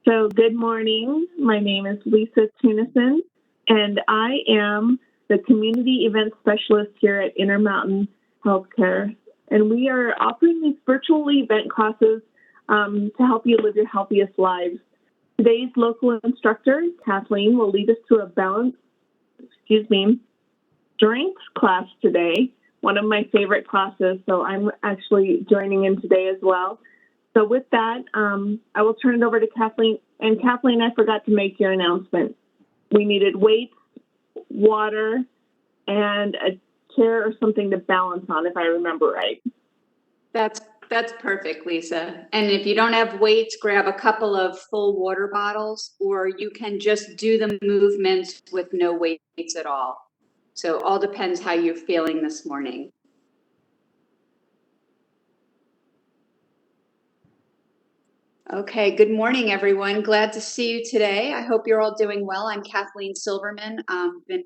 So good morning. My name is Lisa Tunison, and I am the Community Event Specialist here at Intermountain Healthcare. And we are offering these virtual event classes to help you live your healthiest lives. Today's local instructor, Kathleen, will lead us through a strength class today, one of my favorite classes, so I'm actually joining in today as well. So with that, I will turn it over to Kathleen. And Kathleen, I forgot to make your announcement. We needed weights, water, and a chair or something to balance on, if I remember right. That's perfect, Lisa. And if you don't have weights, grab a couple of full water bottles, or you can just do the movements with no weights at all. So all depends how you're feeling this morning. Okay, good morning, everyone. Glad to see you today. I hope you're all doing well. I'm Kathleen Silverman. Been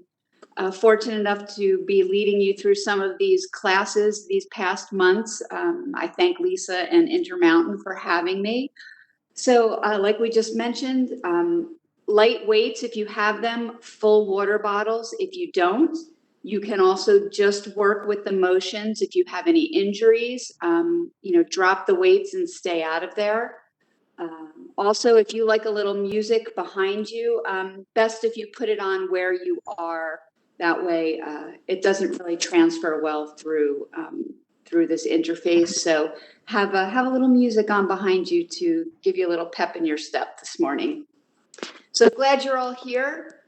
fortunate enough to be leading you through some of these classes these past months. I thank Lisa and Intermountain for having me. So like we just mentioned, light weights if you have them, full water bottles if you don't. You can also just work with the motions if you have any injuries, drop the weights and stay out of there. Also, if you like a little music behind you, best if you put it on where you are. That way, it doesn't really transfer well through this interface. So have a little music on behind you to give you a little pep in your step this morning. So glad you're all here.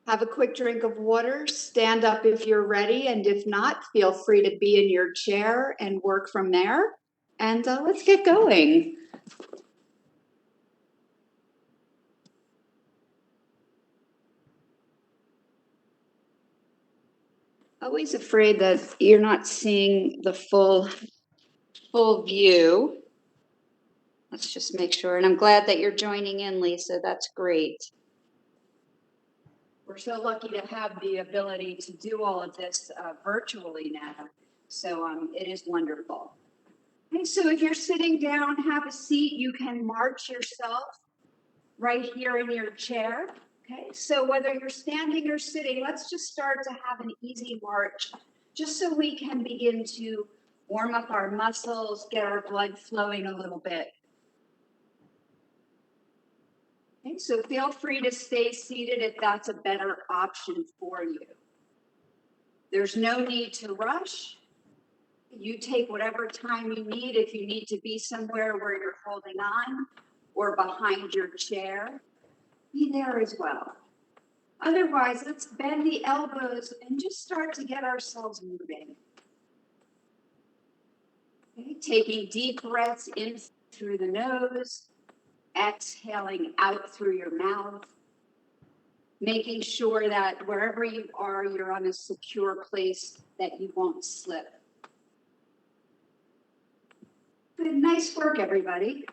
Have a quick drink of water. Stand up if you're ready, and if not, feel free to be in your chair and work from there. And let's get going. Always afraid that you're not seeing the full view. Let's just make sure. And I'm glad that you're joining in, Lisa. That's great. We're so lucky to have the ability to do all of this virtually now. So it is wonderful. Okay, so if you're sitting down, have a seat. You can march yourself right here in your chair. Okay, so whether you're standing or sitting, let's just start to have an easy march, just so we can begin to warm up our muscles, get our blood flowing a little bit. Okay, so feel free to stay seated if that's a better option for you. There's no need to rush. You take whatever time you need. If you need to be somewhere where you're holding on or behind your chair, be there as well. Otherwise, let's bend the elbows and just start to get ourselves moving. Okay, taking deep breaths in through the nose, exhaling out through your mouth, making sure that wherever you are, you're on a secure place that you won't slip. Good, nice work, everybody.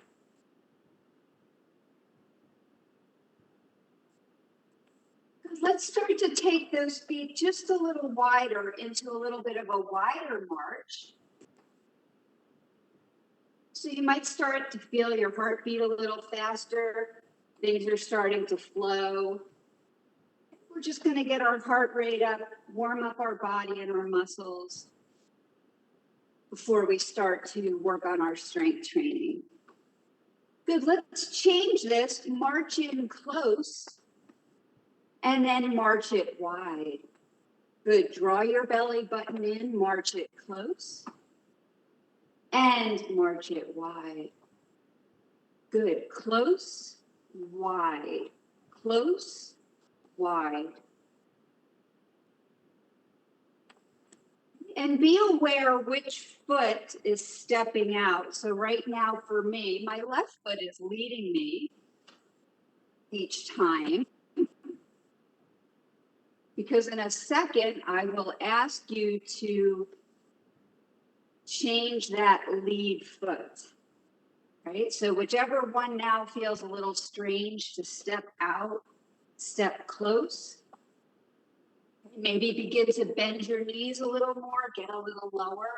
Let's start to take those feet just a little wider into a little bit of a wider march. So you might start to feel your heart beat a little faster. Things are starting to flow. We're just going to get our heart rate up, warm up our body and our muscles before we start to work on our strength training. Good, let's change this, march in close, and then march it wide. Good, draw your belly button in, march it close, and march it wide. Good, close, wide, close, wide. And be aware which foot is stepping out. So right now for me, my left foot is leading me each time. Because in a second, I will ask you to change that lead foot. Right? So whichever one now feels a little strange to step out, step close. Maybe begin to bend your knees a little more, get a little lower.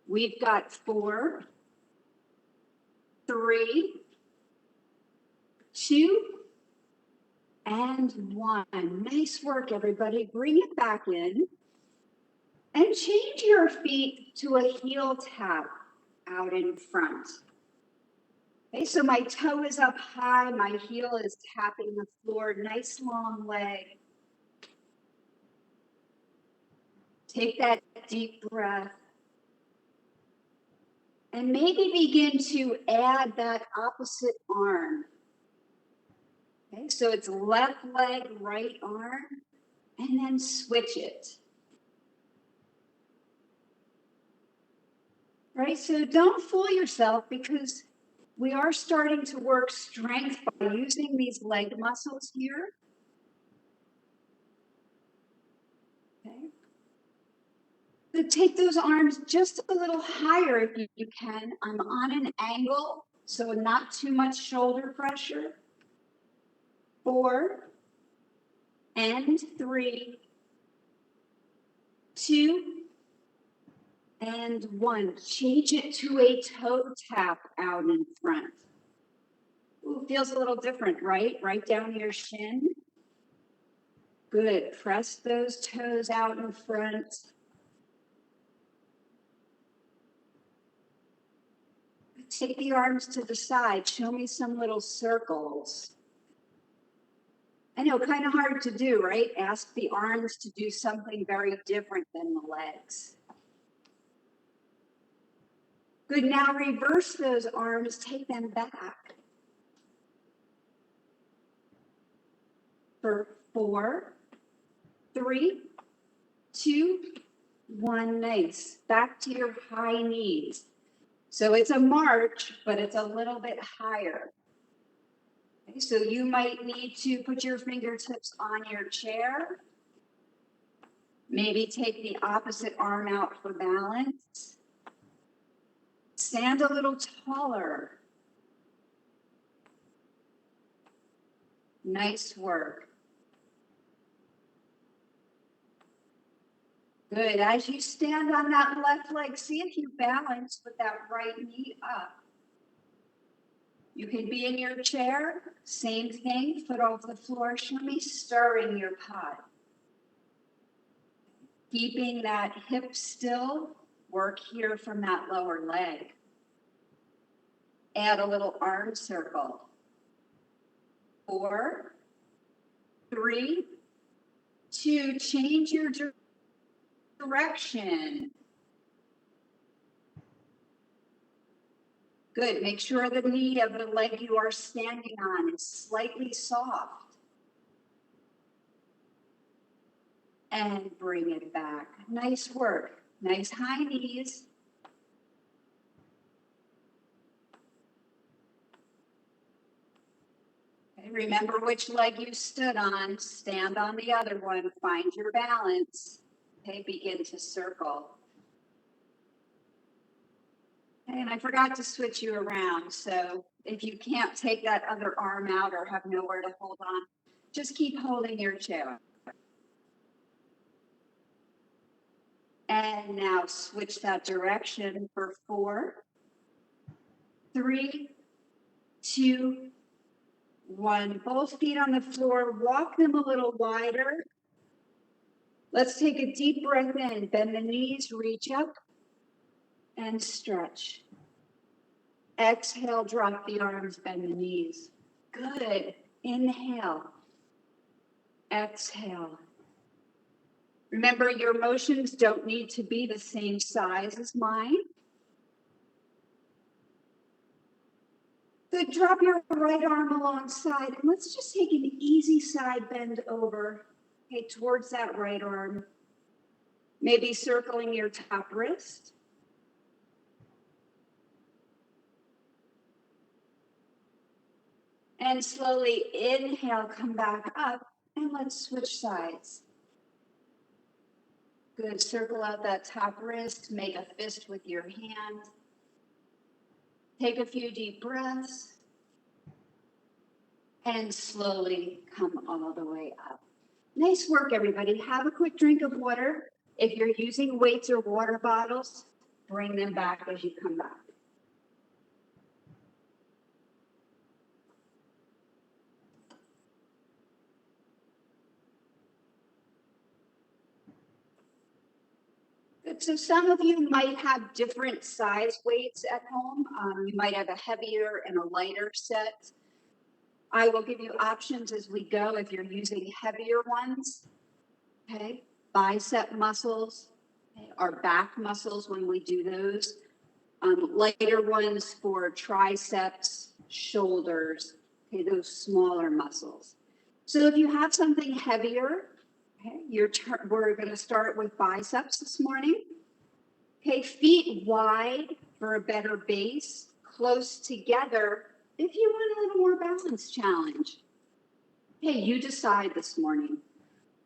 We've got 4, 3, 2, and 1. Nice work, everybody. Bring it back in. And change your feet to a heel tap out in front. Okay, so my toe is up high, my heel is tapping the floor, nice long leg. Take that deep breath. And maybe begin to add that opposite arm. Okay, so it's left leg, right arm, and then switch it. Right, so don't fool yourself because we are starting to work strength by using these leg muscles here. Okay. So take those arms just a little higher if you can. I'm on an angle, so not too much shoulder pressure. 4 and 3, 2 and 1. Change it to a toe tap out in front. Ooh, feels a little different, right? Right down your shin. Good. Press those toes out in front. Take the arms to the side. Show me some little circles. I know, kind of hard to do, right? Ask the arms to do something very different than the legs. Good, now reverse those arms, take them back. For 4, 3, 2, 1, nice. Back to your high knees. So it's a march, but it's a little bit higher. Okay, so you might need to put your fingertips on your chair. Maybe take the opposite arm out for balance. Stand a little taller. Nice work. Good. As you stand on that left leg, see if you balance with that right knee up. You can be in your chair. Same thing. Foot off the floor. Show me stirring your pot. Keeping that hip still. Work here from that lower leg. Add a little arm circle. 4, 3, 2. Change your direction. Good. Make sure the knee of the leg you are standing on is slightly soft. And bring it back. Nice work. Nice high knees. Okay, remember which leg you stood on. Stand on the other one. Find your balance. Okay, begin to circle. And I forgot to switch you around. So if you can't take that other arm out or have nowhere to hold on, just keep holding your chair. And now switch that direction for 4, 3, 2, 1. Both feet on the floor. Walk them a little wider. Let's take a deep breath in. Bend the knees, reach up, and stretch. Exhale, drop the arms, bend the knees. Good. Inhale. Exhale. Remember, your motions don't need to be the same size as mine. Good. Drop your right arm alongside, and let's just take an easy side bend over, okay, towards that right arm. Maybe circling your top wrist. And slowly inhale, come back up, and let's switch sides. Good. Circle out that top wrist, make a fist with your hand. Take a few deep breaths. And slowly come all the way up. Nice work, everybody. Have a quick drink of water. If you're using weights or water bottles, bring them back as you come back. So some of you might have different size weights at home. You might have a heavier and a lighter set. I will give you options as we go if you're using heavier ones. Okay, bicep muscles, okay, our back muscles when we do those. Lighter ones for triceps, shoulders, okay, those smaller muscles. So if you have something heavier, okay, we're going to start with biceps this morning. Okay, feet wide for a better base, close together if you want a little more balance challenge. Okay, you decide this morning.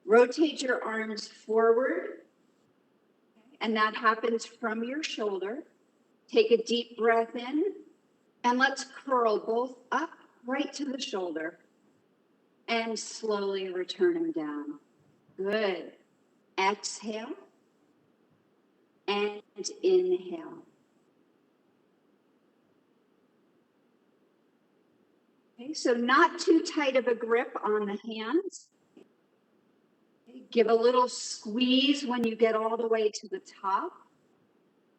Rotate your arms forward, and that happens from your shoulder. Take a deep breath in, and let's curl both up right to the shoulder, and slowly return them down. Good. Exhale, and inhale. Okay, so not too tight of a grip on the hands. Give a little squeeze when you get all the way to the top.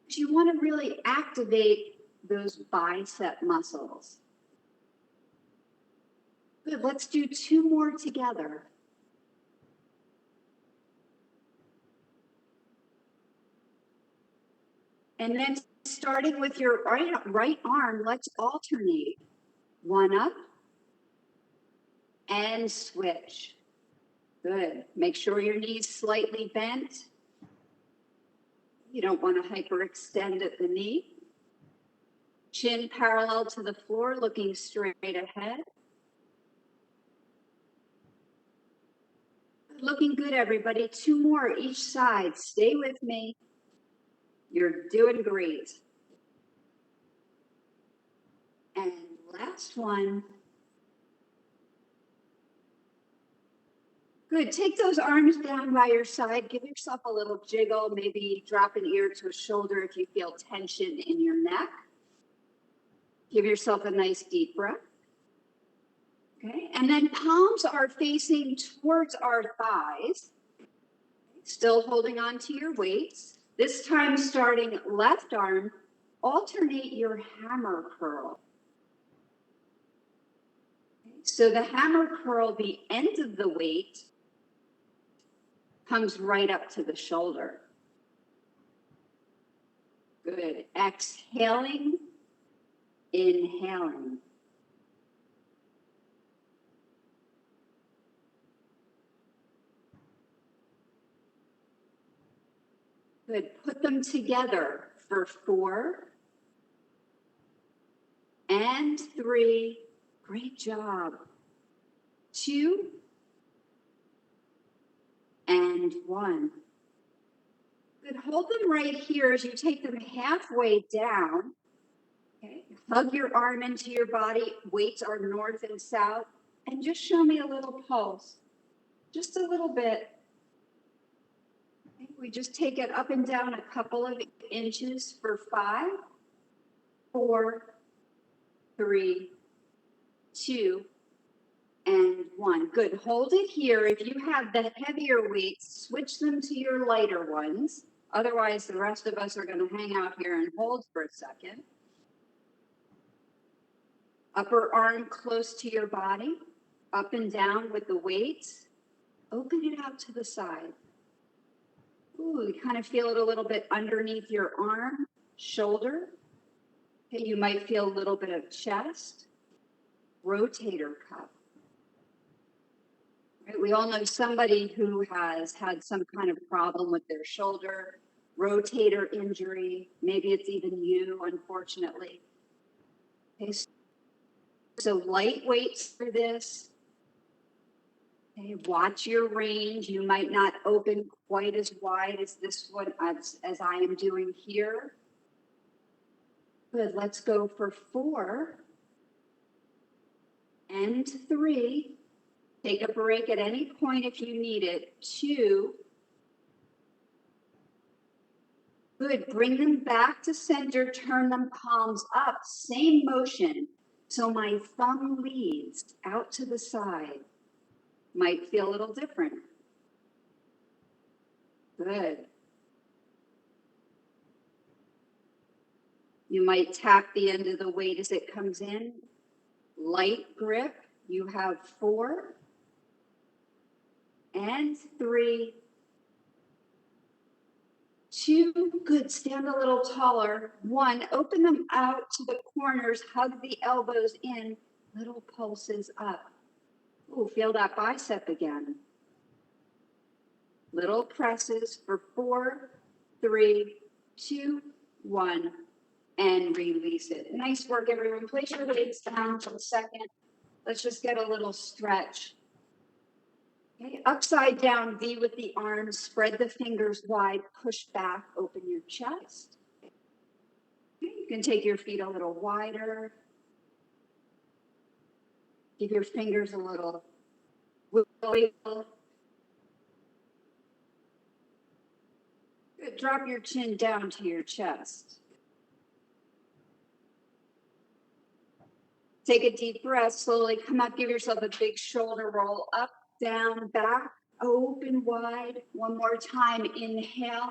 You want to really activate those bicep muscles. Good, let's do 2 more together. And then starting with your right arm, let's alternate. 1 up and switch. Good. Make sure your knee's slightly bent. You don't want to hyperextend at the knee. Chin parallel to the floor, looking straight ahead. Looking good, everybody. 2 more each side. Stay with me. You're doing great. And last one. Good. Take those arms down by your side. Give yourself a little jiggle. Maybe drop an ear to a shoulder if you feel tension in your neck. Give yourself a nice deep breath. Okay. And then palms are facing towards our thighs. Still holding on to your weights. This time starting left arm, alternate your hammer curl. Okay. So the hammer curl, the end of the weight, comes right up to the shoulder. Good. Exhaling, inhaling. Good. Put them together for 4 and 3. Great job. 2 and 1. Good. Hold them right here as you take them halfway down. Okay. Hug your arm into your body. Weights are north and south. And just show me a little pulse. Just a little bit. Okay. We just take it up and down a couple of inches for 5, 4, 3, 2, and 1. Good. Hold it here. If you have the heavier weights, switch them to your lighter ones. Otherwise, the rest of us are going to hang out here and hold for a second. Upper arm close to your body, up and down with the weights. Open it out to the side. Ooh, you kind of feel it a little bit underneath your arm, shoulder. Okay, you might feel a little bit of chest, rotator cuff. Right, we all know somebody who has had some kind of problem with their shoulder, rotator injury. Maybe it's even you, unfortunately. Okay, so light weights for this. Okay, watch your range. You might not open quite as wide as this one as I am doing here. Good. Let's go for 4 and 3. Take a break at any point if you need it. 2. Good. Bring them back to center. Turn them palms up. Same motion. So my thumb leads out to the side. Might feel a little different. Good. You might tap the end of the weight as it comes in. Light grip. You have 4 and 3, 2, good, stand a little taller. 1, open them out to the corners, hug the elbows in, little pulses up. Ooh, feel that bicep again. Little presses for 4, 3, 2, 1, and release it. Nice work, everyone. Place your weights down for a second. Let's just get a little stretch. Okay, upside down V with the arms, spread the fingers wide, push back, open your chest. Okay, you can take your feet a little wider. Give your fingers a little wiggle. Good, drop your chin down to your chest. Take a deep breath, slowly come up, give yourself a big shoulder roll, up, down, back, open wide. One more time, inhale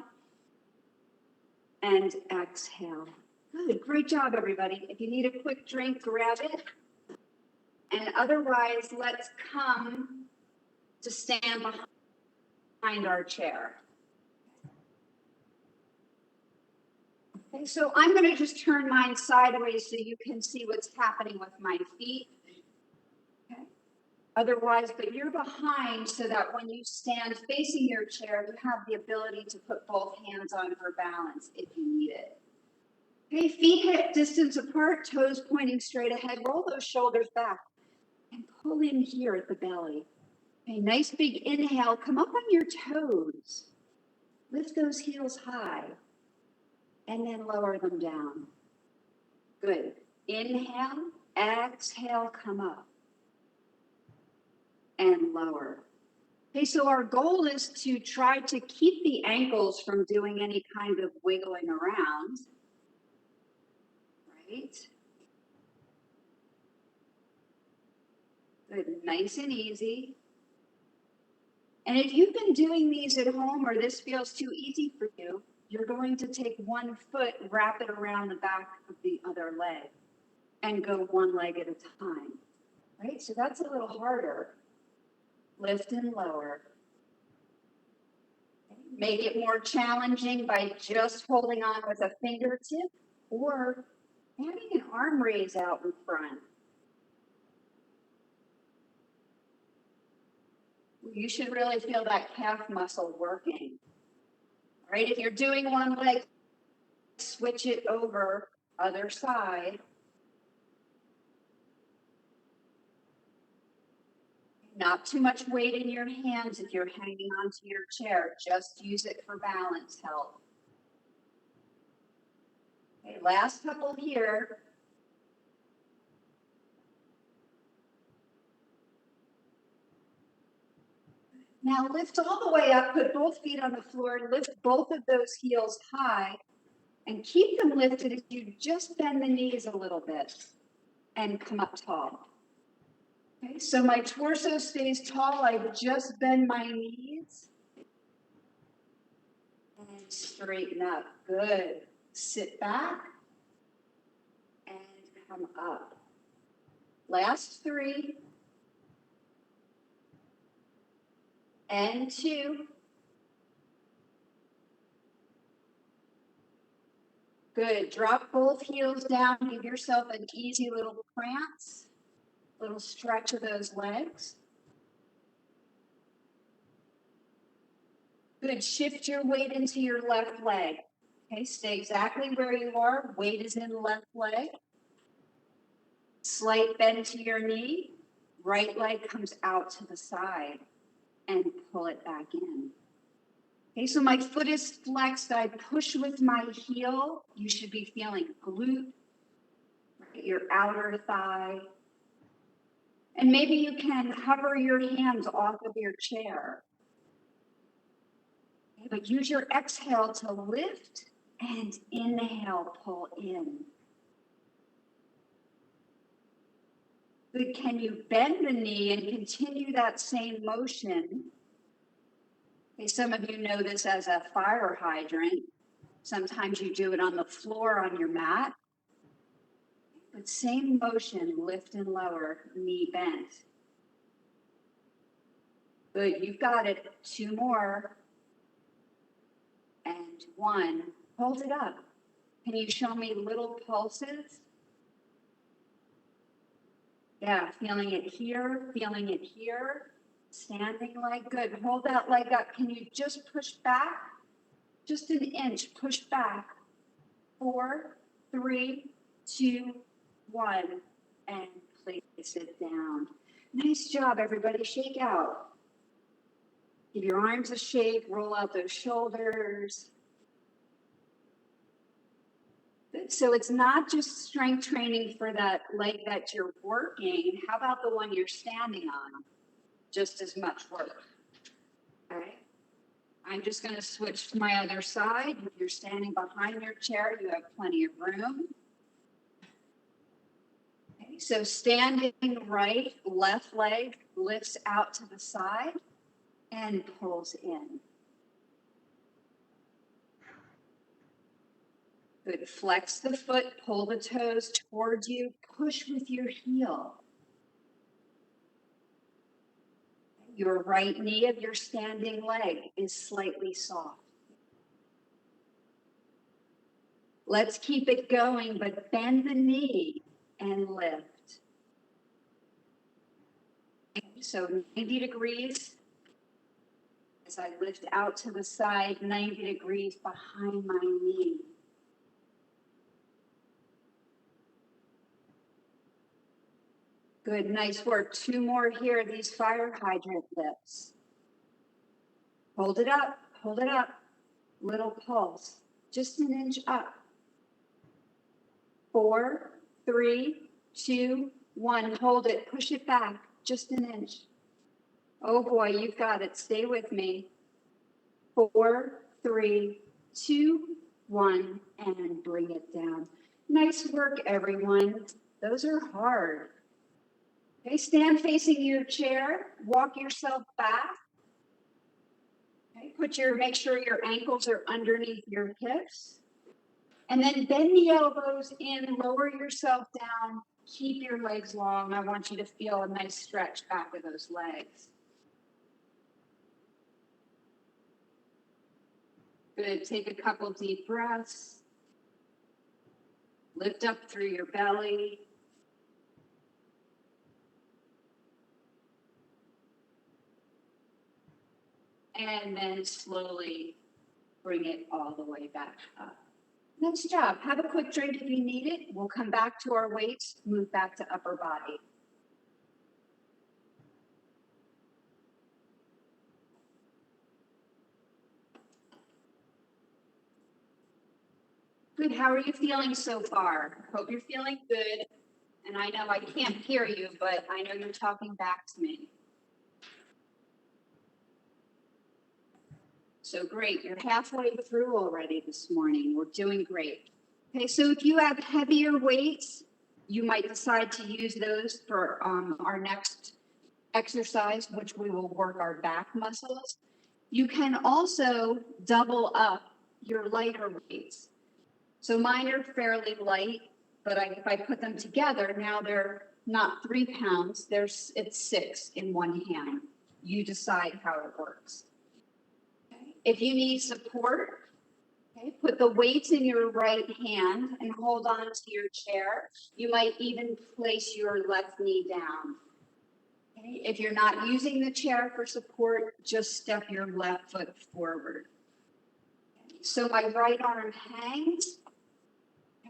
and exhale. Good, great job, everybody. If you need a quick drink, grab it. And otherwise, let's come to stand behind our chair. Okay, so I'm going to just turn mine sideways so you can see what's happening with my feet. Okay. Otherwise, but you're behind so that when you stand facing your chair, you have the ability to put both hands on for balance if you need it. Okay, feet hip distance apart, toes pointing straight ahead. Roll those shoulders back and pull in here at the belly. Okay, nice big inhale. Come up on your toes. Lift those heels high and then lower them down. Good. Inhale, exhale, come up and lower. Okay, so our goal is to try to keep the ankles from doing any kind of wiggling around. Right? Good, nice and easy. And if you've been doing these at home or this feels too easy for you, you're going to take one foot, wrap it around the back of the other leg and go one leg at a time, right? So that's a little harder. Lift and lower. Make it more challenging by just holding on with a fingertip or having an arm raise out in front. You should really feel that calf muscle working. All right, if you're doing one leg, switch it over, other side. Not too much weight in your hands if you're hanging onto your chair. Just use it for balance help. Okay, last couple here. Now lift all the way up, put both feet on the floor, lift both of those heels high, and keep them lifted as you just bend the knees a little bit and come up tall. Okay, so my torso stays tall, I just bend my knees and straighten up. Good. Sit back and come up. Last 3 and 2. Good. Drop both heels down. Give yourself an easy little prance, little stretch of those legs. Good. Shift your weight into your left leg. Okay, stay exactly where you are. Weight is in the left leg. Slight bend to your knee. Right leg comes out to the side and pull it back in. Okay, so my foot is flexed. I push with my heel. You should be feeling glute, right, your outer thigh. And maybe you can hover your hands off of your chair. Okay, but use your exhale to lift and inhale, pull in. Good. Can you bend the knee and continue that same motion? Okay, some of you know this as a fire hydrant. Sometimes you do it on the floor on your mat. But same motion, lift and lower, knee bent. Good, you've got it. 2 more. And 1. Hold it up. Can you show me little pulses? Yeah, feeling it here, feeling it here. Standing leg, good. Hold that leg up. Can you just push back? Just an inch, push back. 4, 3, 2, 1, and place it down. Nice job, everybody. Shake out. Give your arms a shake, roll out those shoulders. So it's not just strength training for that leg that you're working. How about the one you're standing on? Just as much work. Okay. I'm just going to switch to my other side. If you're standing behind your chair, you have plenty of room. Okay. So standing right, left leg lifts out to the side and pulls in. Good. Flex the foot, pull the toes towards you, push with your heel. Your right knee of your standing leg is slightly soft. Let's keep it going, but bend the knee and lift. So 90 degrees. As I lift out to the side, 90 degrees behind my knee. Good, nice work. 2 more here, these fire hydrant lifts. Hold it up, hold it up. Little pulse, just an inch up. 4, 3, 2, 1. Hold it, push it back, just an inch. Oh boy, you've got it. Stay with me. 4, 3, 2, 1, and bring it down. Nice work, everyone. Those are hard. Okay, stand facing your chair. Walk yourself back. Okay, make sure your ankles are underneath your hips. And then bend the elbows in, lower yourself down. Keep your legs long. I want you to feel a nice stretch back of those legs. Good, take a couple deep breaths. Lift up through your belly. And then slowly bring it all the way back up. Nice job. Have a quick drink if you need it. We'll come back to our weights, move back to upper body. Good, how are you feeling so far? Hope you're feeling good. And I know I can't hear you, but I know you're talking back to me. So great, you're halfway through already this morning. We're doing great. Okay, so if you have heavier weights, you might decide to use those for our next exercise, which we will work our back muscles. You can also double up your lighter weights. So mine are fairly light, but if I put them together, now they're not 3 pounds, it's 6 in one hand. You decide how it works. Okay. If you need support, okay, put the weights in your right hand and hold on to your chair. You might even place your left knee down. Okay. If you're not using the chair for support, just step your left foot forward. Okay. So my right arm hangs.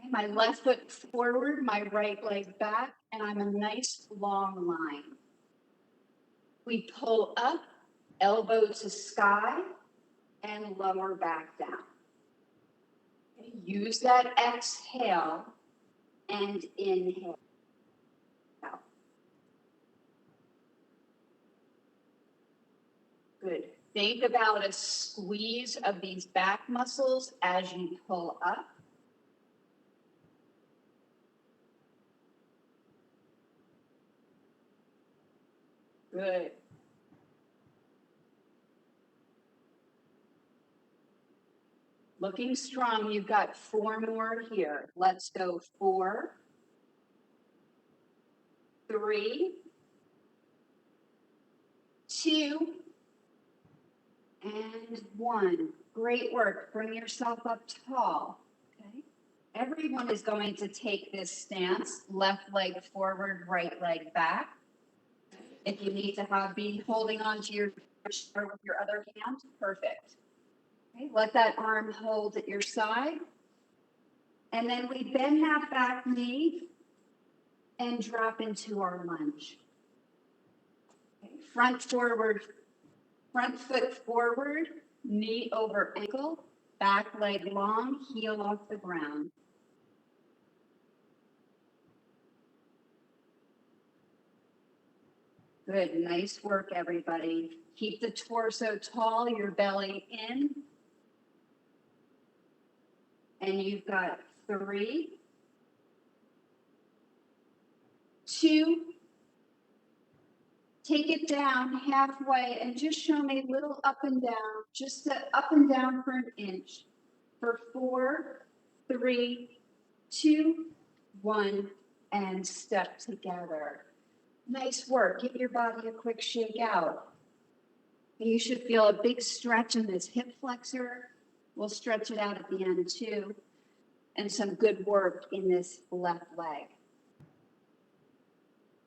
My left foot forward, my right leg back, and I'm a nice long line. We pull up, elbow to sky, and lower back down. Okay, use that exhale and inhale. Good. Think about a squeeze of these back muscles as you pull up. Good. Looking strong, you've got 4 more here. Let's go 4, 3, 2, and 1. Great work. Bring yourself up tall. Okay. Everyone is going to take this stance, left leg forward, right leg back. If you need to be holding on to your chair with your other hand, perfect. Okay. Let that arm hold at your side. And then we bend that back knee and drop into our lunge. Okay. Front foot forward, knee over ankle, back leg long, heel off the ground. Good, nice work, everybody. Keep the torso tall, your belly in. And you've got 3, 2, take it down halfway and just show me a little up and down, just up and down for an inch. For 4, 3, 2, 1, and step together. Nice work. Give your body a quick shake out. You should feel a big stretch in this hip flexor. We'll stretch it out at the end too. And some good work in this left leg.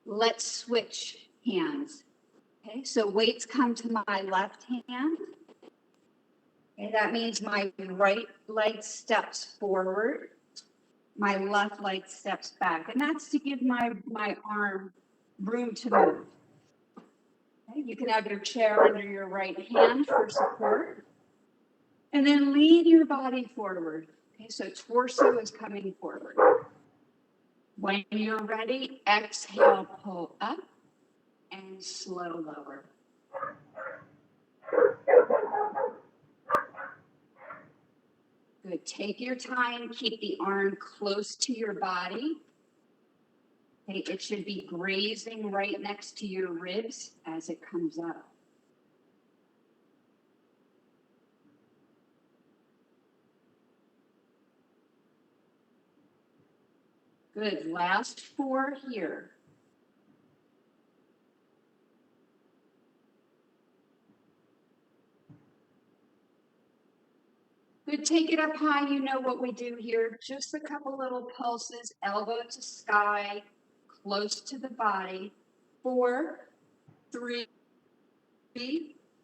Let's switch hands. Okay, so weights come to my left hand. Okay, that means my right leg steps forward. My left leg steps back. And that's to give my arm room to move. Okay, you can have your chair under your right hand for support. And then lean your body forward. Okay, so torso is coming forward. When you're ready, exhale, pull up and slow lower. Good. Take your time. Keep the arm close to your body. Okay, it should be grazing right next to your ribs as it comes up. Good. Last 4 here. Good. Take it up high. You know what we do here. Just a couple little pulses, elbow to sky, close to the body. 4, 3,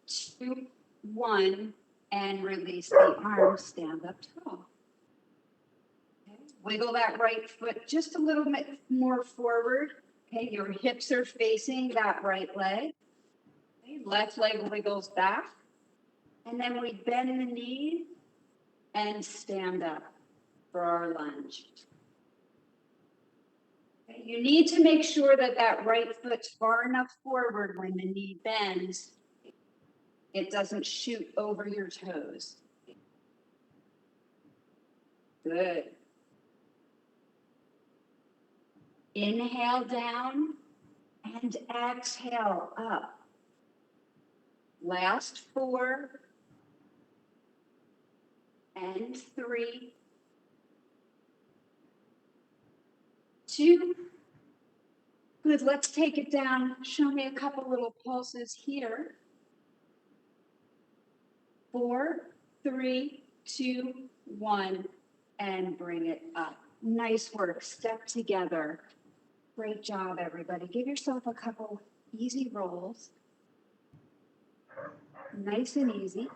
2, 1, and release the arms. Stand up tall. Okay. Wiggle that right foot just a little bit more forward. Okay, your hips are facing that right leg. Okay. Left leg wiggles back. And then we bend the knee and stand up for our lunge. Okay. You need to make sure that that right foot's far enough forward when the knee bends. It doesn't shoot over your toes. Good. Inhale down and exhale up. Last 4 and 3, 2. Good, let's take it down. Show me a couple little pulses here. 4, 3, 2, 1, and bring it up. Nice work. Step together. Great job, everybody. Give yourself a couple easy rolls. Nice and easy.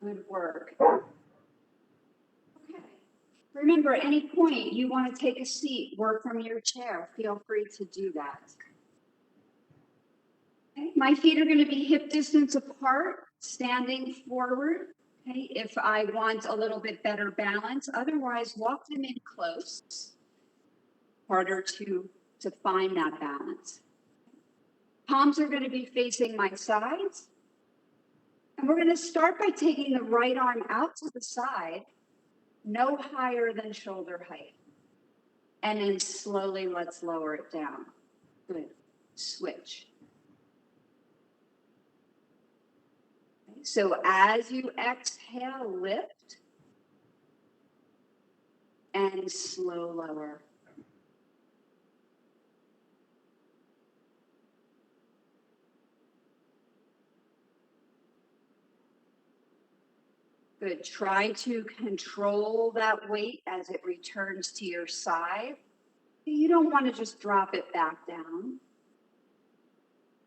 Good work. Okay. Remember, at any point you want to take a seat, work from your chair, feel free to do that. Okay. My feet are going to be hip distance apart, standing forward. Okay. If I want a little bit better balance, otherwise walk them in close. Harder to find that balance. Palms are going to be facing my sides. And we're going to start by taking the right arm out to the side, no higher than shoulder height. And then slowly let's lower it down. Good. Switch. Okay. So as you exhale, lift and slow lower. Good. Try to control that weight as it returns to your side. You don't want to just drop it back down.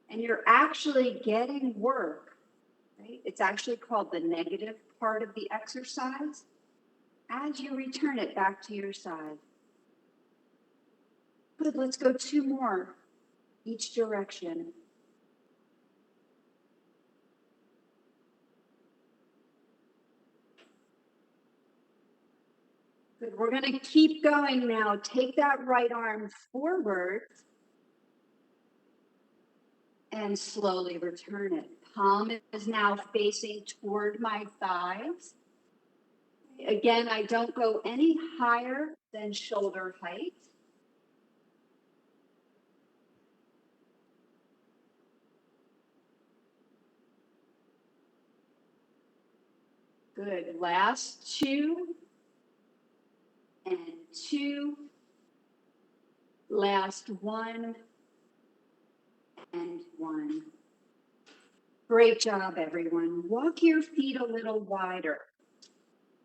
And you're actually getting work, right? It's actually called the negative part of the exercise as you return it back to your side. Good. Let's go 2 more each direction. Good. We're going to keep going now. Take that right arm forward and slowly return it. Palm is now facing toward my thighs. Again, I don't go any higher than shoulder height. Good. Last 2 and 2. Last 1 and 1. Great job, everyone. Walk your feet a little wider.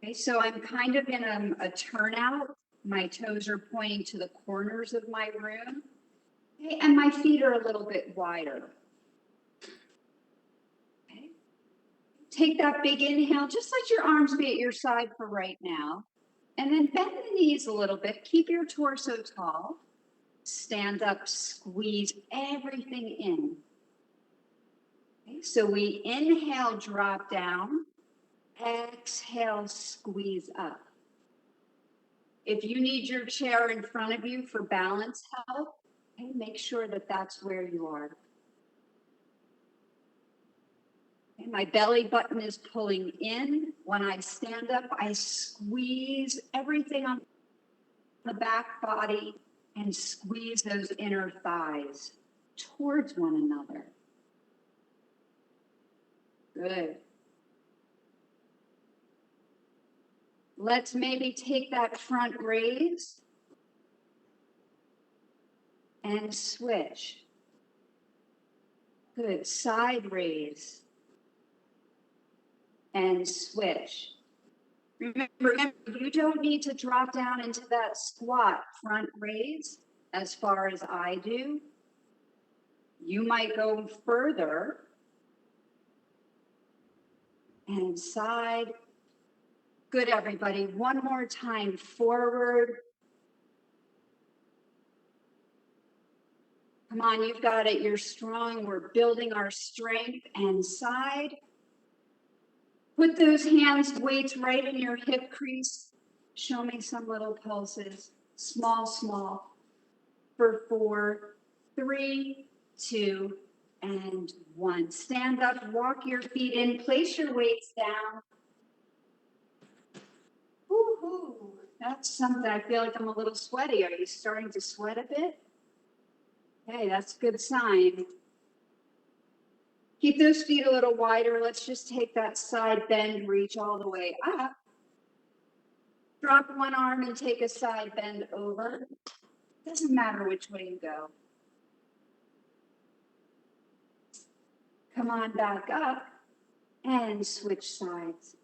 Okay, so I'm kind of in a turnout. My toes are pointing to the corners of my room. Okay, and my feet are a little bit wider. Okay. Take that big inhale. Just let your arms be at your side for right now. And then bend the knees a little bit. Keep your torso tall. Stand up, squeeze everything in. Okay, so we inhale, drop down. Exhale, squeeze up. If you need your chair in front of you for balance help, okay, make sure that that's where you are. Okay, my belly button is pulling in. When I stand up, I squeeze everything on the back body and squeeze those inner thighs towards one another. Good. Let's maybe take that front raise and switch. Good. Side raise and switch. Remember, you don't need to drop down into that squat front raise as far as I do. You might go further and side. Good, everybody. One more time, forward. Come on, you've got it. You're strong. We're building our strength and side. Put those hands, weights right in your hip crease. Show me some little pulses. Small, small. For 4, 3, 2, and 1. Stand up, walk your feet in, place your weights down. Woo-hoo. That's something. I feel like I'm a little sweaty. Are you starting to sweat a bit? Hey, that's a good sign. Keep those feet a little wider. Let's just take that side bend, reach all the way up. Drop one arm and take a side bend over. Doesn't matter which way you go. Come on back up and switch sides.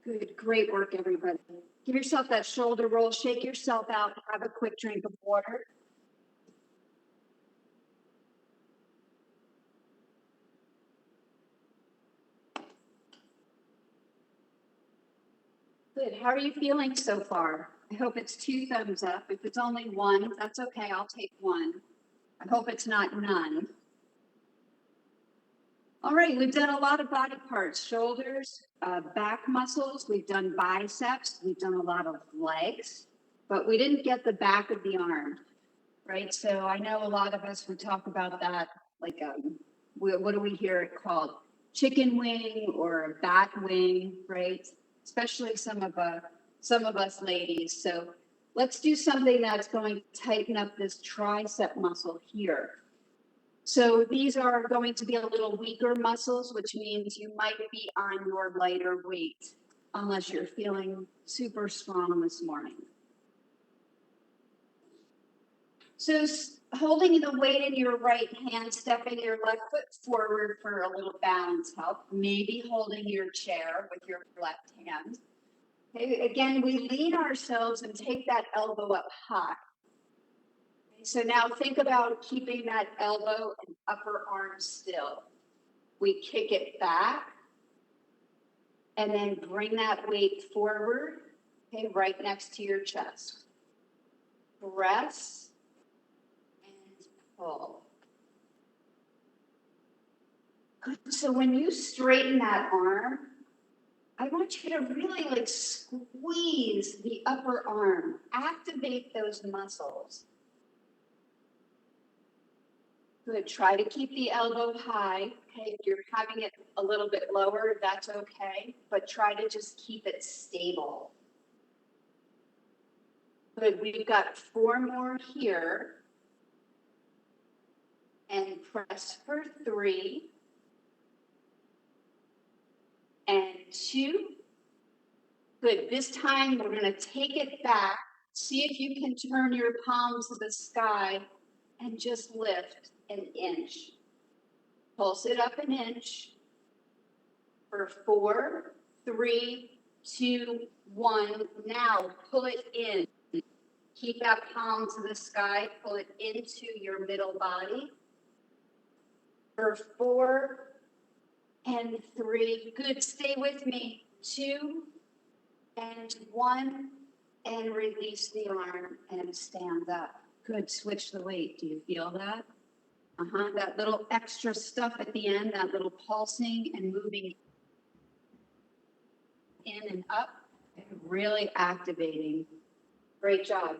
Good, great work, everybody. Give yourself that shoulder roll, shake yourself out, have a quick drink of water. Good, how are you feeling so far? I hope it's 2 thumbs up. If it's only 1, that's okay, I'll take 1. I hope it's not none. All right, we've done a lot of body parts, shoulders, back muscles, we've done biceps, we've done a lot of legs, but we didn't get the back of the arm, right? So I know a lot of us would talk about that, like, what do we hear it called? Chicken wing or a bat wing, right? Especially some of us ladies. So let's do something that's going to tighten up this tricep muscle here. So these are going to be a little weaker muscles, which means you might be on your lighter weight, unless you're feeling super strong this morning. So holding the weight in your right hand, stepping your left foot forward for a little balance help. Maybe holding your chair with your left hand. Okay, again, we lean ourselves and take that elbow up high. Okay, so now think about keeping that elbow and upper arm still. We kick it back and then bring that weight forward, okay, right next to your chest. Press and pull. Good. So when you straighten that arm, I want you to really like squeeze the upper arm, activate those muscles. Good. Try to keep the elbow high. Okay, if you're having it a little bit lower, that's okay, but try to just keep it stable. Good. We've got 4 more here. And press for 3 and 2. Good. This time we're going to take it back. See if you can turn your palms to the sky and just lift an inch. Pulse it up an inch for 4, 3, 2, 1. Now pull it in. Keep that palm to the sky. Pull it into your middle body. For 4 and 3. Good. Stay with me. 2 and 1. And release the arm and stand up. Good. Switch the weight. Do you feel that? That little extra stuff at the end, that little pulsing and moving in and up, and really activating. Great job.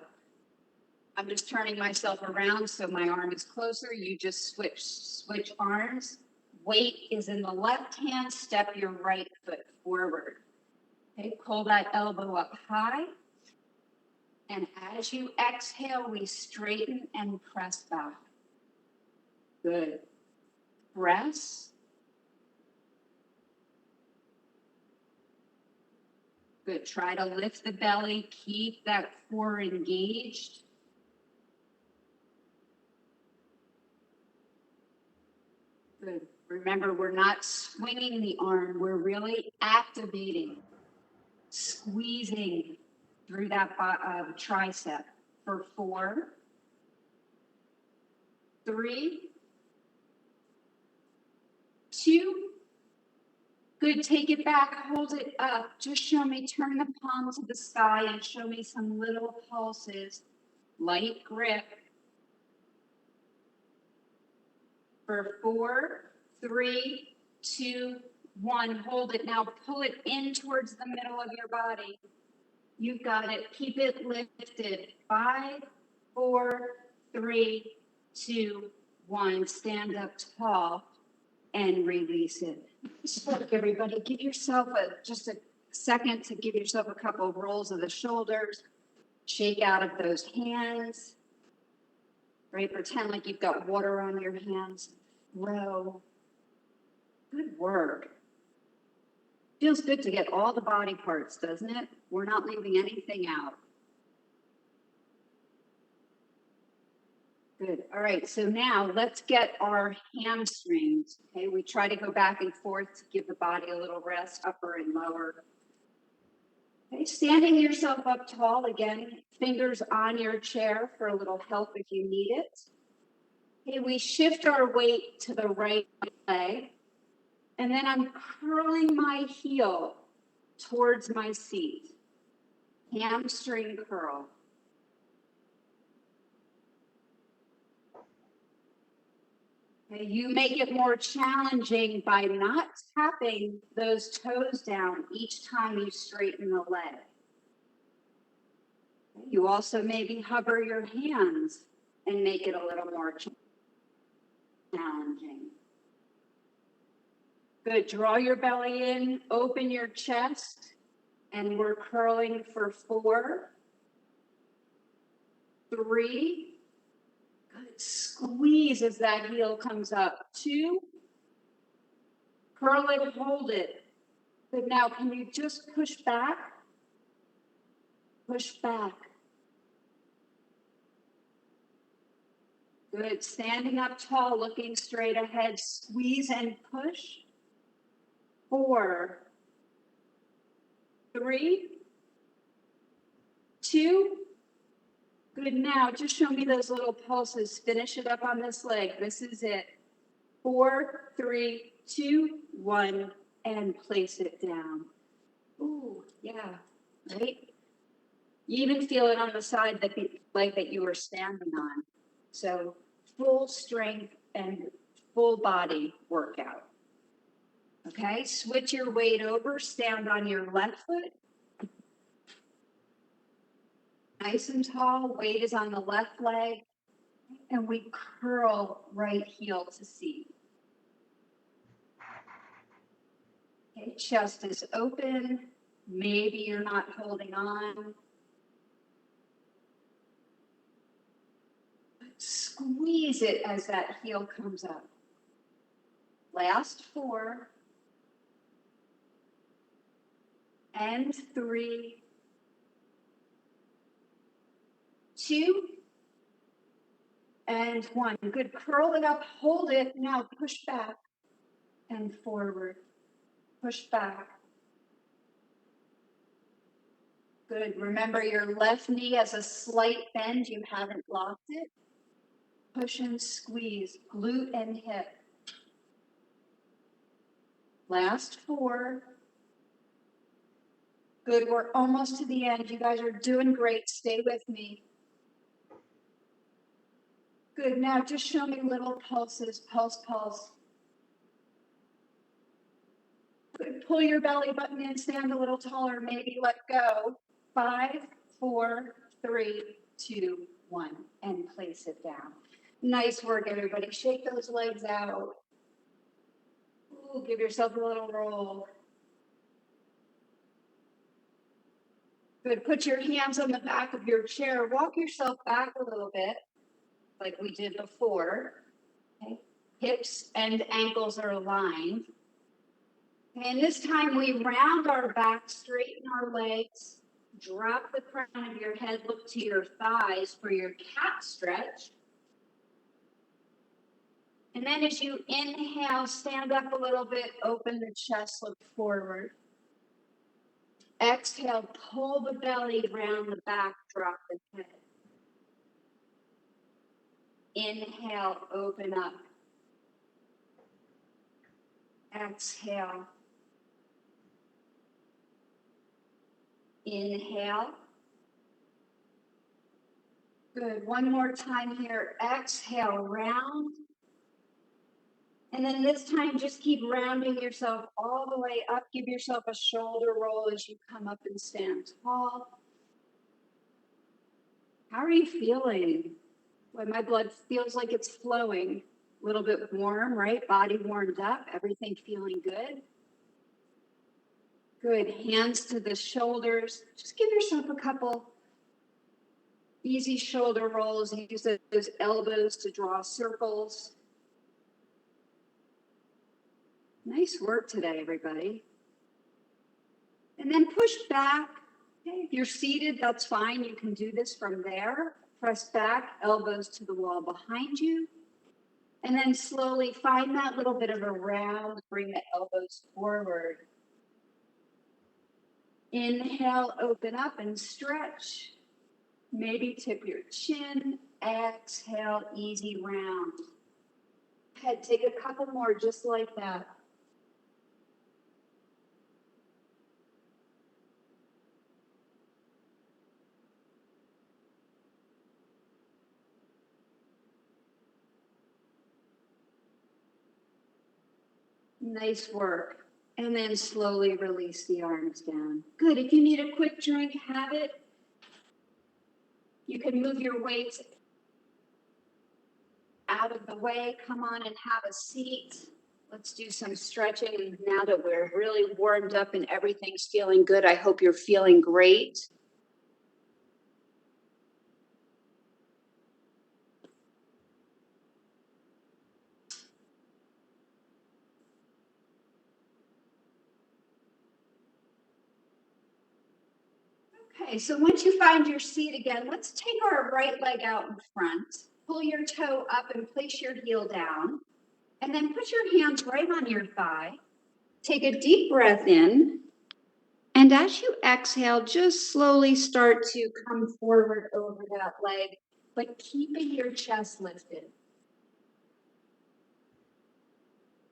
I'm just turning myself around so my arm is closer. You just switch arms. Weight is in the left hand. Step your right foot forward. Okay, pull that elbow up high. And as you exhale, we straighten and press back. Good. Press. Good. Try to lift the belly. Keep that core engaged. Good. Remember, we're not swinging the arm. We're really activating, squeezing through that tricep for 4, 3, 2. Good. Take it back. Hold it up. Just show me. Turn the palm to the sky and show me some little pulses. Light grip. For 4, 3, 2, 1. Hold it. Now pull it in towards the middle of your body. You've got it. Keep it lifted. 5, 4, 3, 2, 1. Stand up tall and release it. Look, everybody, give yourself just a second to give yourself a couple of rolls of the shoulders. Shake out of those hands. Right? Pretend like you've got water on your hands. Row. Good work. Feels good to get all the body parts, doesn't it? We're not leaving anything out. Good. All right. So now let's get our hamstrings. Okay. We try to go back and forth to give the body a little rest, upper and lower. Okay. Standing yourself up tall again, fingers on your chair for a little help if you need it. Okay. We shift our weight to the right leg. And then I'm curling my heel towards my seat. Hamstring curl. Okay, you make it more challenging by not tapping those toes down each time you straighten the leg. You also maybe hover your hands and make it a little more challenging. Good. Draw your belly in, open your chest, and we're curling for 4, 3. Good. Squeeze as that heel comes up. 2. Curl it, hold it. Good. Now, can you just push back? Push back. Good. Standing up tall, looking straight ahead. Squeeze and push. 4, 3, 2. Good. Now, just show me those little pulses. Finish it up on this leg. This is it. 4, 3, 2, 1, and place it down. Ooh, yeah, right? You even feel it on the side that the leg that you were standing on. So full strength and full body workout. Okay, switch your weight over, stand on your left foot. Nice and tall, weight is on the left leg, and we curl right heel to seat. Okay, chest is open, maybe you're not holding on. Squeeze it as that heel comes up. Last 4, and 3, 2, and 1. Good. Curl it up, hold it. Now push back and forward. Push back. Good. Remember your left knee has a slight bend. You haven't locked it. Push and squeeze. Glute and hip. Last 4. Good. We're almost to the end. You guys are doing great. Stay with me. Good. Now just show me little pulses. Pulse, pulse. Good. Pull your belly button in, stand a little taller, maybe let go. 5, 4, 3, 2, 1, and place it down. Nice work, everybody. Shake those legs out. Ooh, give yourself a little roll. Good. Put your hands on the back of your chair. Walk yourself back a little bit, like we did before. Okay. Hips and ankles are aligned. And this time we round our back, straighten our legs, drop the crown of your head, look to your thighs for your cat stretch. And then as you inhale, stand up a little bit, open the chest, look forward. Exhale, pull the belly round the back, drop the head. Inhale, open up. Exhale. Inhale. Good. One more time here. Exhale, round. And then this time, just keep rounding yourself all the way up. Give yourself a shoulder roll as you come up and stand tall. How are you feeling? Well, my blood feels like it's flowing. A little bit warm, right? Body warmed up. Everything feeling good. Good. Hands to the shoulders. Just give yourself a couple easy shoulder rolls. Use those elbows to draw circles. Nice work today, everybody. And then push back. Okay, if you're seated, that's fine. You can do this from there. Press back, elbows to the wall behind you. And then slowly find that little bit of a round. Bring the elbows forward. Inhale, open up and stretch. Maybe tip your chin. Exhale, easy round. Head, take a couple more just like that. Nice work. And then slowly release the arms down. Good. If you need a quick drink, have it. You can move your weights out of the way. Come on and have a seat. Let's do some stretching now that we're really warmed up and everything's feeling good. I hope you're feeling great. Okay, so once you find your seat again, let's take our right leg out in front. Pull your toe up and place your heel down. And then put your hands right on your thigh. Take a deep breath in. And as you exhale, just slowly start to come forward over that leg, but keeping your chest lifted.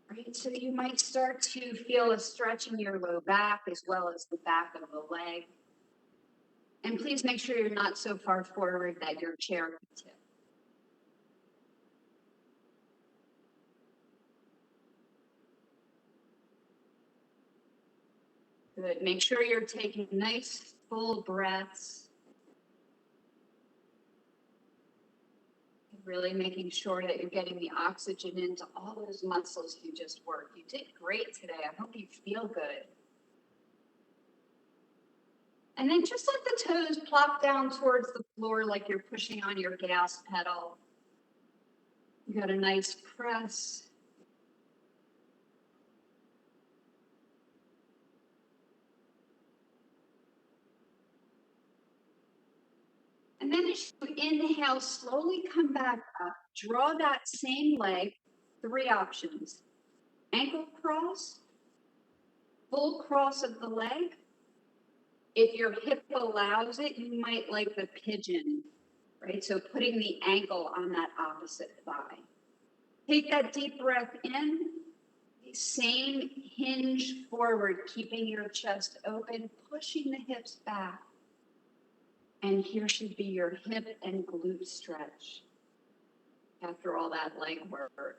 Right, so you might start to feel a stretch in your low back as well as the back of the leg. And please make sure you're not so far forward that your chair could tip. Good. Make sure you're taking nice full breaths. Really making sure that you're getting the oxygen into all those muscles you just worked. You did great today. I hope you feel good. And then just let the toes plop down towards the floor like you're pushing on your gas pedal. You got a nice press. And then as you inhale, slowly come back up. Draw that same leg. 3 options. Ankle cross, full cross of the leg. If your hip allows it, you might like the pigeon, right? So putting the ankle on that opposite thigh. Take that deep breath in. Same hinge forward, keeping your chest open, pushing the hips back. And here should be your hip and glute stretch after all that leg work.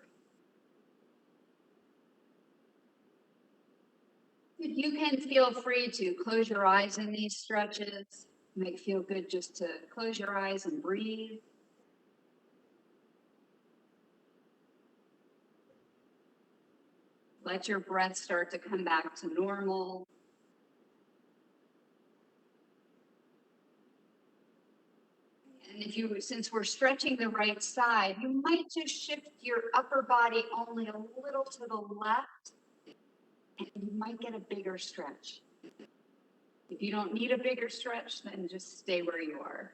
You can feel free to close your eyes in these stretches. It might feel good just to close your eyes and breathe. Let your breath start to come back to normal. And since we're stretching the right side, you might just shift your upper body only a little to the left, and you might get a bigger stretch. If you don't need a bigger stretch, then just stay where you are.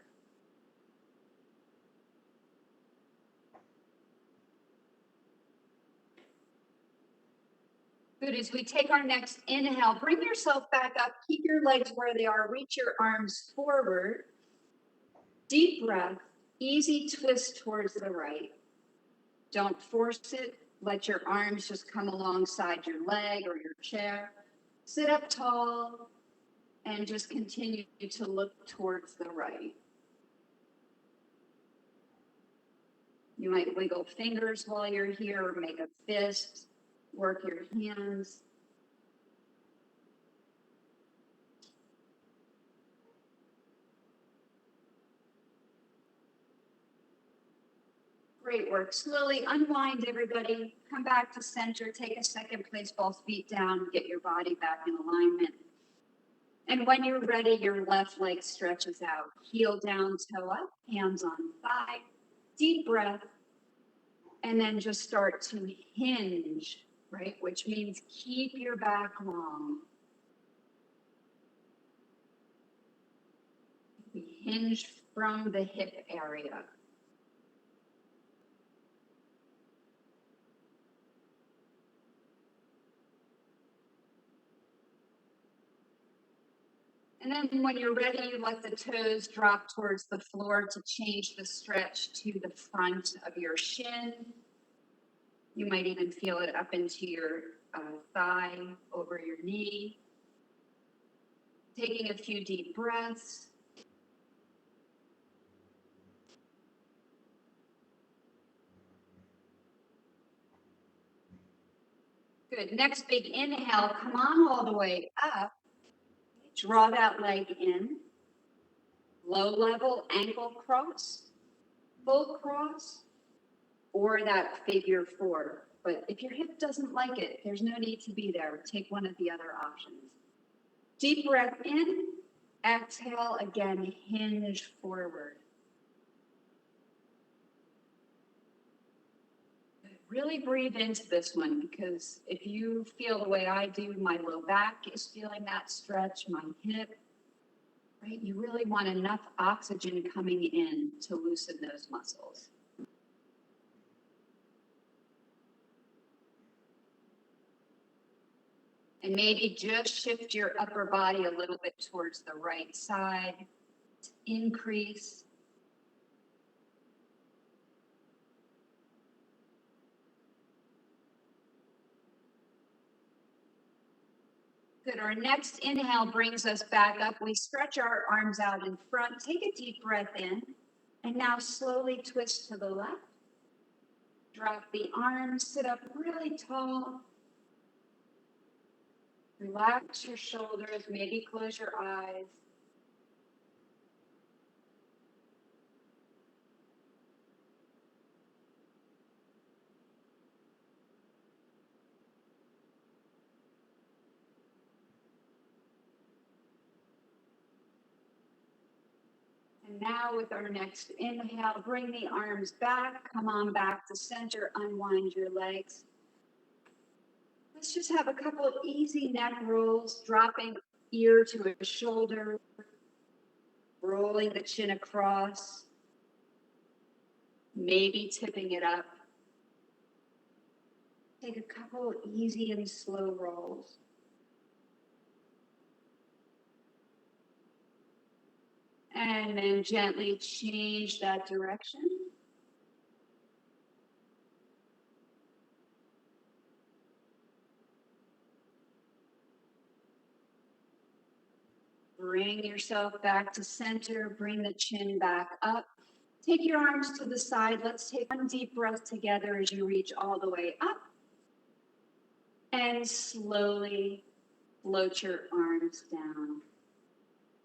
Good, as we take our next inhale, bring yourself back up, keep your legs where they are, reach your arms forward. Deep breath, easy twist towards the right. Don't force it. Let your arms just come alongside your leg or your chair. Sit up tall and just continue to look towards the right. You might wiggle fingers while you're here, or make a fist, work your hands. Great work. Slowly unwind, everybody. Come back to center. Take a second, place both feet down. Get your body back in alignment. And when you're ready, your left leg stretches out. Heel down, toe up, hands on thigh. Deep breath. And then just start to hinge, right? Which means keep your back long. We hinge from the hip area. And then when you're ready, you let the toes drop towards the floor to change the stretch to the front of your shin. You might even feel it up into your thigh, over your knee. Taking a few deep breaths. Good. Next big inhale, come on all the way up. Draw that leg in. Low level ankle cross, full cross, or that figure 4. But if your hip doesn't like it, there's no need to be there. Take one of the other options. Deep breath in, exhale again, hinge forward. Really breathe into this one, because if you feel the way I do, my low back is feeling that stretch, my hip, right? You really want enough oxygen coming in to loosen those muscles. And maybe just shift your upper body a little bit towards the right side. Increase. Good. Our next inhale brings us back up. We stretch our arms out in front. Take a deep breath in. And now slowly twist to the left. Drop the arms, sit up really tall. Relax your shoulders, maybe close your eyes. And now with our next inhale, bring the arms back, come on back to center, unwind your legs. Let's just have a couple of easy neck rolls, dropping ear to a shoulder, rolling the chin across, maybe tipping it up. Take a couple of easy and slow rolls. And then gently change that direction. Bring yourself back to center, bring the chin back up. Take your arms to the side. Let's take one deep breath together as you reach all the way up. And slowly float your arms down.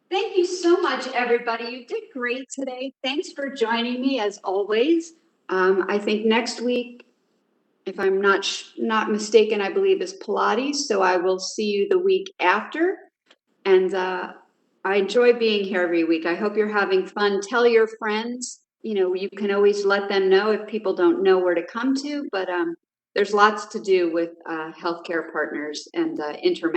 Thank you so much, everybody. You did great today. Thanks for joining me, as always. I think next week, if I'm not mistaken, I believe is Pilates. So I will see you the week after. And I enjoy being here every week. I hope you're having fun. Tell your friends. You can always let them know if people don't know where to come to. But there's lots to do with healthcare partners and Intermountain.